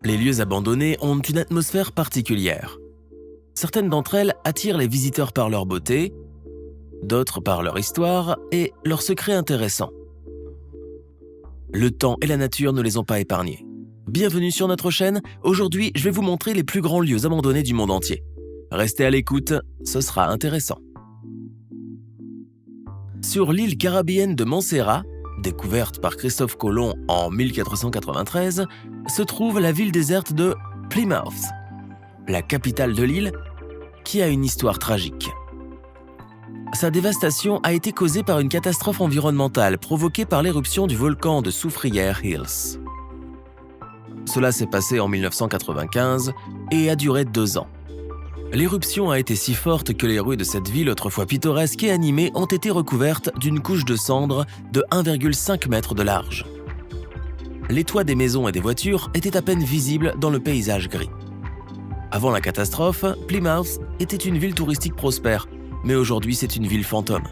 Les lieux abandonnés ont une atmosphère particulière. Certaines d'entre elles attirent les visiteurs par leur beauté, d'autres par leur histoire et leurs secrets intéressants. Le temps et la nature ne les ont pas épargnés. Bienvenue sur notre chaîne, aujourd'hui je vais vous montrer les plus grands lieux abandonnés du monde entier. Restez à l'écoute, ce sera intéressant. Sur l'île caribéenne de Montserrat, découverte par Christophe Colomb en 1493, se trouve la ville déserte de Plymouth, la capitale de l'île, qui a une histoire tragique. Sa dévastation a été causée par une catastrophe environnementale provoquée par l'éruption du volcan de Soufrière Hills. Cela s'est passé en 1995 et a duré 2 ans. L'éruption a été si forte que les rues de cette ville autrefois pittoresque et animée ont été recouvertes d'une couche de cendres de 1,5 m de large. Les toits des maisons et des voitures étaient à peine visibles dans le paysage gris. Avant la catastrophe, Plymouth était une ville touristique prospère, mais aujourd'hui c'est une ville fantôme.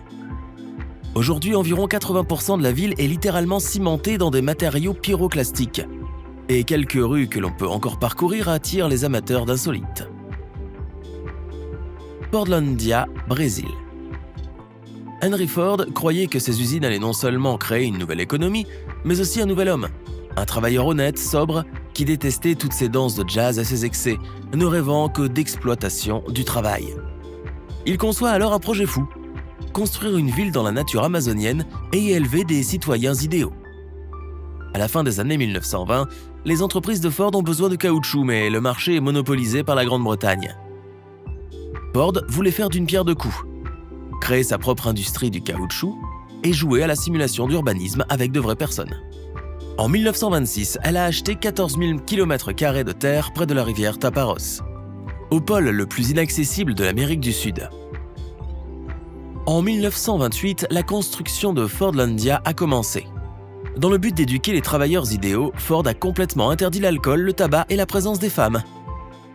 Aujourd'hui, environ 80% de la ville est littéralement cimentée dans des matériaux pyroclastiques, et quelques rues que l'on peut encore parcourir attirent les amateurs d'insolites. Fordlandia, Brésil. Henry Ford croyait que ses usines allaient non seulement créer une nouvelle économie, mais aussi un nouvel homme. Un travailleur honnête, sobre, qui détestait toutes ces danses de jazz à ses excès, ne rêvant que d'exploitation du travail. Il conçoit alors un projet fou, construire une ville dans la nature amazonienne et y élever des citoyens idéaux. À la fin des années 1920, les entreprises de Ford ont besoin de caoutchouc, mais le marché est monopolisé par la Grande-Bretagne. Ford voulait faire d'une pierre deux coups, créer sa propre industrie du caoutchouc et jouer à la simulation d'urbanisme avec de vraies personnes. En 1926, elle a acheté 14 000 km² de terre près de la rivière Taparos, au pôle le plus inaccessible de l'Amérique du Sud. En 1928, la construction de Fordlandia a commencé. Dans le but d'éduquer les travailleurs idéaux, Ford a complètement interdit l'alcool, le tabac et la présence des femmes.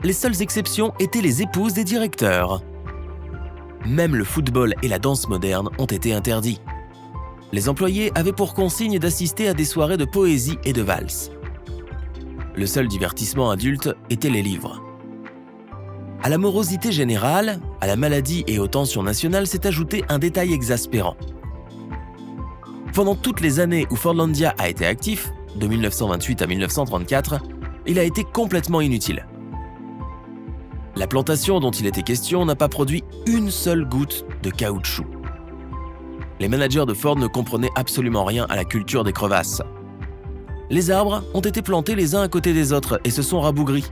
Les seules exceptions étaient les épouses des directeurs. Même le football et la danse moderne ont été interdits. Les employés avaient pour consigne d'assister à des soirées de poésie et de valse. Le seul divertissement adulte était les livres. À la morosité générale, à la maladie et aux tensions nationales s'est ajouté un détail exaspérant. Pendant toutes les années où Fordlandia a été actif, de 1928 à 1934, il a été complètement inutile. La plantation dont il était question n'a pas produit une seule goutte de caoutchouc. Les managers de Ford ne comprenaient absolument rien à la culture des crevasses. Les arbres ont été plantés les uns à côté des autres et se sont rabougris.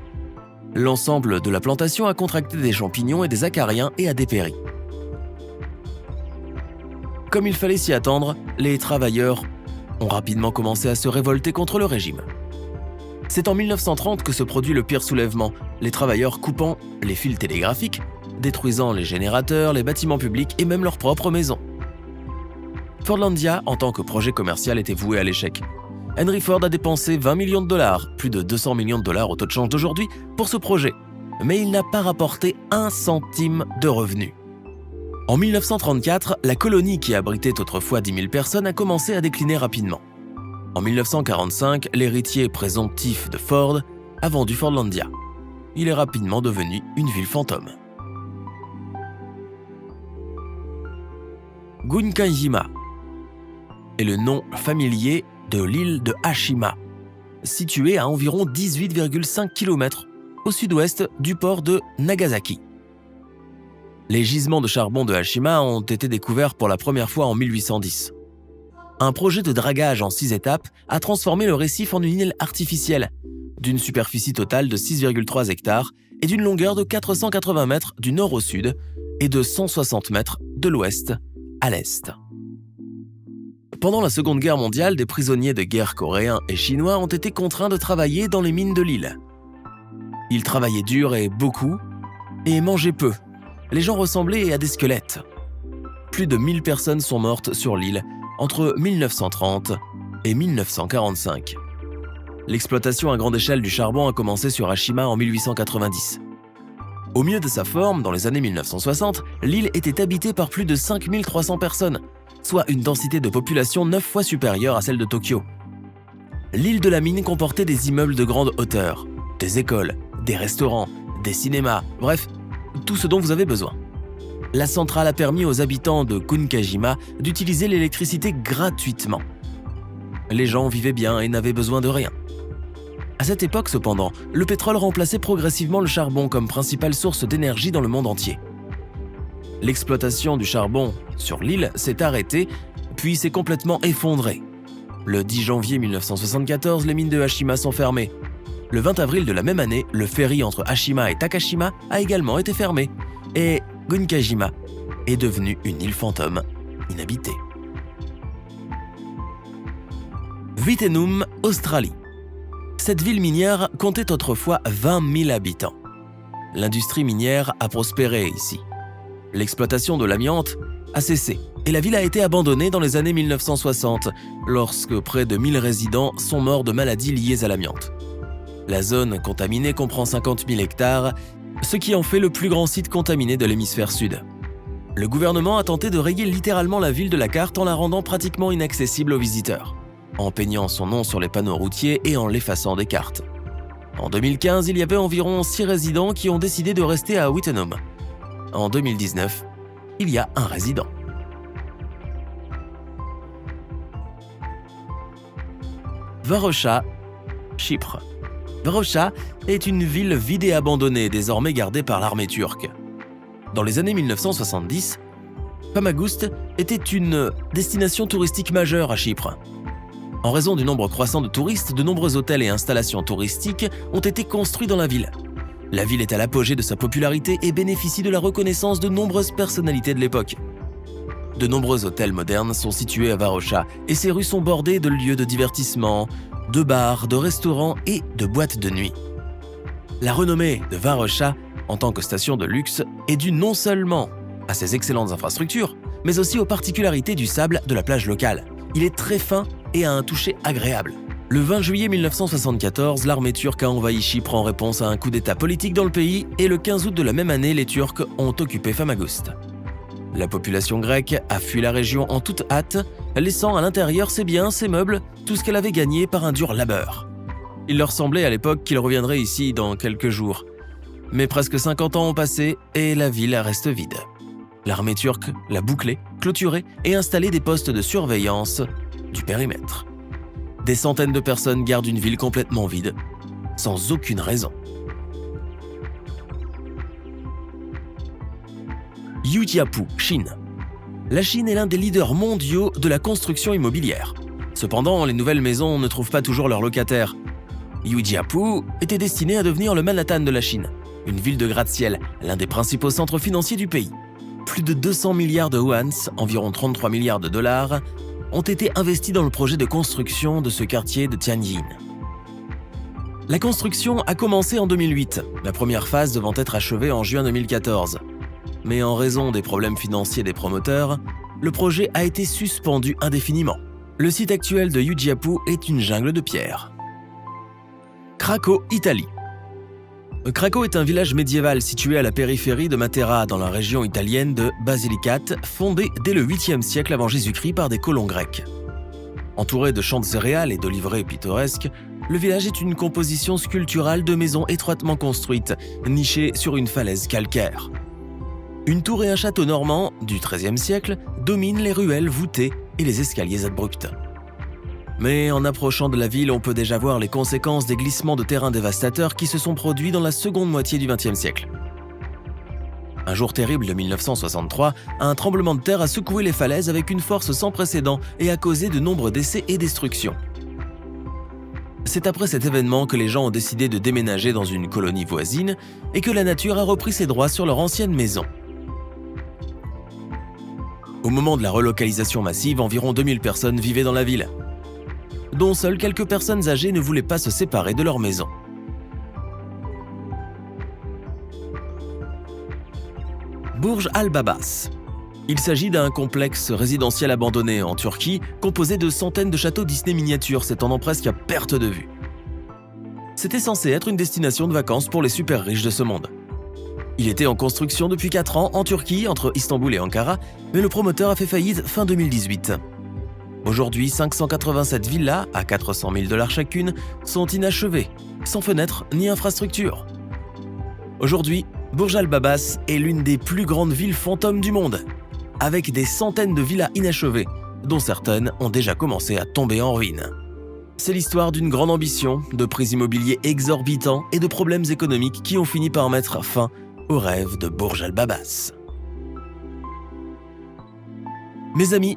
L'ensemble de la plantation a contracté des champignons et des acariens et a dépéri. Comme il fallait s'y attendre, les travailleurs ont rapidement commencé à se révolter contre le régime. C'est en 1930 que se produit le pire soulèvement, les travailleurs coupant les fils télégraphiques, détruisant les générateurs, les bâtiments publics et même leurs propres maisons. Fordlandia, en tant que projet commercial, était voué à l'échec. Henry Ford a dépensé 20 millions de dollars, plus de 200 millions de dollars au taux de change d'aujourd'hui, pour ce projet, mais il n'a pas rapporté 1 centime de revenus. En 1934, la colonie qui abritait autrefois 10 000 personnes a commencé à décliner rapidement. En 1945, l'héritier présomptif de Ford a vendu Fordlandia. Il est rapidement devenu une ville fantôme. Gunkanjima est le nom familier de l'île de Hashima, située à environ 18,5 km au sud-ouest du port de Nagasaki. Les gisements de charbon de Hashima ont été découverts pour la première fois en 1810. Un projet de dragage en 6 étapes a transformé le récif en une île artificielle, d'une superficie totale de 6,3 hectares et d'une longueur de 480 mètres du nord au sud et de 160 mètres de l'ouest à l'est. Pendant la Seconde Guerre mondiale, des prisonniers de guerre coréens et chinois ont été contraints de travailler dans les mines de l'île. Ils travaillaient dur et beaucoup, et mangeaient peu. Les gens ressemblaient à des squelettes. Plus de 1000 personnes sont mortes sur l'île entre 1930 et 1945. L'exploitation à grande échelle du charbon a commencé sur Hashima en 1890. Au mieux de sa forme, dans les années 1960, l'île était habitée par plus de 5300 personnes, soit une densité de population 9 fois supérieure à celle de Tokyo. L'île de la mine comportait des immeubles de grande hauteur, Des écoles, des restaurants, des cinémas, bref, tout ce dont vous avez besoin. La centrale a permis aux habitants de Kunkajima d'utiliser l'électricité gratuitement. Les gens vivaient bien et n'avaient besoin de rien. À cette époque, cependant, le pétrole remplaçait progressivement le charbon comme principale source d'énergie dans le monde entier. L'exploitation du charbon sur l'île s'est arrêtée, puis s'est complètement effondrée. Le 10 janvier 1974, les mines de Hashima sont fermées. Le 20 avril de la même année, le ferry entre Hashima et Takashima a également été fermé, et Kunkajima est devenue une île fantôme inhabitée. Wittenoom, Australie. Cette ville minière comptait autrefois 20 000 habitants. L'industrie minière a prospéré ici. L'exploitation de l'amiante a cessé et la ville a été abandonnée dans les années 1960, lorsque près de 1000 résidents sont morts de maladies liées à l'amiante. La zone contaminée comprend 50 000 hectares, ce qui en fait le plus grand site contaminé de l'hémisphère sud. Le gouvernement a tenté de rayer littéralement la ville de la carte en la rendant pratiquement inaccessible aux visiteurs, en peignant son nom sur les panneaux routiers et en l'effaçant des cartes. En 2015, il y avait environ 6 résidents qui ont décidé de rester à Wittenoom. En 2019, il y a un résident. Varosha, Chypre. Varosha est une ville vide et abandonnée, désormais gardée par l'armée turque. Dans les années 1970, Famagusta était une destination touristique majeure à Chypre. En raison du nombre croissant de touristes, de nombreux hôtels et installations touristiques ont été construits dans la ville. La ville est à l'apogée de sa popularité et bénéficie de la reconnaissance de nombreuses personnalités de l'époque. De nombreux hôtels modernes sont situés à Varosha et ses rues sont bordées de lieux de divertissement, de bars, de restaurants et de boîtes de nuit. La renommée de Varosha en tant que station de luxe est due non seulement à ses excellentes infrastructures, mais aussi aux particularités du sable de la plage locale. Il est très fin et a un toucher agréable. Le 20 juillet 1974, l'armée turque a envahi Chypre en réponse à un coup d'état politique dans le pays et le 15 août de la même année, les Turcs ont occupé Famagusta. La population grecque a fui la région en toute hâte, laissant à l'intérieur ses biens, ses meubles, tout ce qu'elle avait gagné par un dur labeur. Il leur semblait à l'époque qu'ils reviendraient ici dans quelques jours. Mais presque 50 ans ont passé et la ville reste vide. L'armée turque l'a bouclée, clôturée et installé des postes de surveillance du périmètre. Des centaines de personnes gardent une ville complètement vide, sans aucune raison. Yujiapu, Chine. La Chine est l'un des leaders mondiaux de la construction immobilière. Cependant, les nouvelles maisons ne trouvent pas toujours leurs locataires. Yujiapu était destiné à devenir le Manhattan de la Chine, une ville de gratte-ciel, l'un des principaux centres financiers du pays. Plus de 200 milliards de yuans, environ 33 milliards de dollars, ont été investis dans le projet de construction de ce quartier de Tianjin. La construction a commencé en 2008, la première phase devant être achevée en juin 2014. Mais en raison des problèmes financiers des promoteurs, le projet a été suspendu indéfiniment. Le site actuel de Yujiapu est une jungle de pierre. Craco, Italie. Craco est un village médiéval situé à la périphérie de Matera, dans la région italienne de Basilicate, fondé dès le 8e siècle avant Jésus-Christ par des colons grecs. Entouré de champs de céréales et d'oliveraies pittoresques, le village est une composition sculpturale de maisons étroitement construites, nichées sur une falaise calcaire. Une tour et un château normand du XIIIe siècle dominent les ruelles voûtées et les escaliers abrupts. Mais en approchant de la ville, on peut déjà voir les conséquences des glissements de terrain dévastateurs qui se sont produits dans la seconde moitié du XXe siècle. Un jour terrible de 1963, un tremblement de terre a secoué les falaises avec une force sans précédent et a causé de nombreux décès et destructions. C'est après cet événement que les gens ont décidé de déménager dans une colonie voisine et que la nature a repris ses droits sur leur ancienne maison. Au moment de la relocalisation massive, environ 2000 personnes vivaient dans la ville, dont seules quelques personnes âgées ne voulaient pas se séparer de leur maison. Burj al-Babas. Il s'agit d'un complexe résidentiel abandonné en Turquie, composé de centaines de châteaux Disney miniatures s'étendant presque à perte de vue. C'était censé être une destination de vacances pour les super riches de ce monde. Il était en construction depuis 4 ans en Turquie, entre Istanbul et Ankara, mais le promoteur a fait faillite fin 2018. Aujourd'hui, 587 villas à 400 000 $ chacune sont inachevées, sans fenêtres ni infrastructures. Aujourd'hui, Burj Al Babas est l'une des plus grandes villes fantômes du monde, avec des centaines de villas inachevées, dont certaines ont déjà commencé à tomber en ruine. C'est l'histoire d'une grande ambition, de prix immobiliers exorbitants et de problèmes économiques qui ont fini par mettre fin au rêve de Burj Al Babas. Mes amis,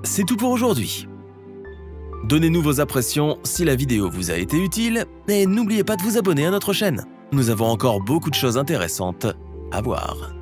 c'est tout pour aujourd'hui. Donnez-nous vos impressions si la vidéo vous a été utile et n'oubliez pas de vous abonner à notre chaîne. Nous avons encore beaucoup de choses intéressantes à voir.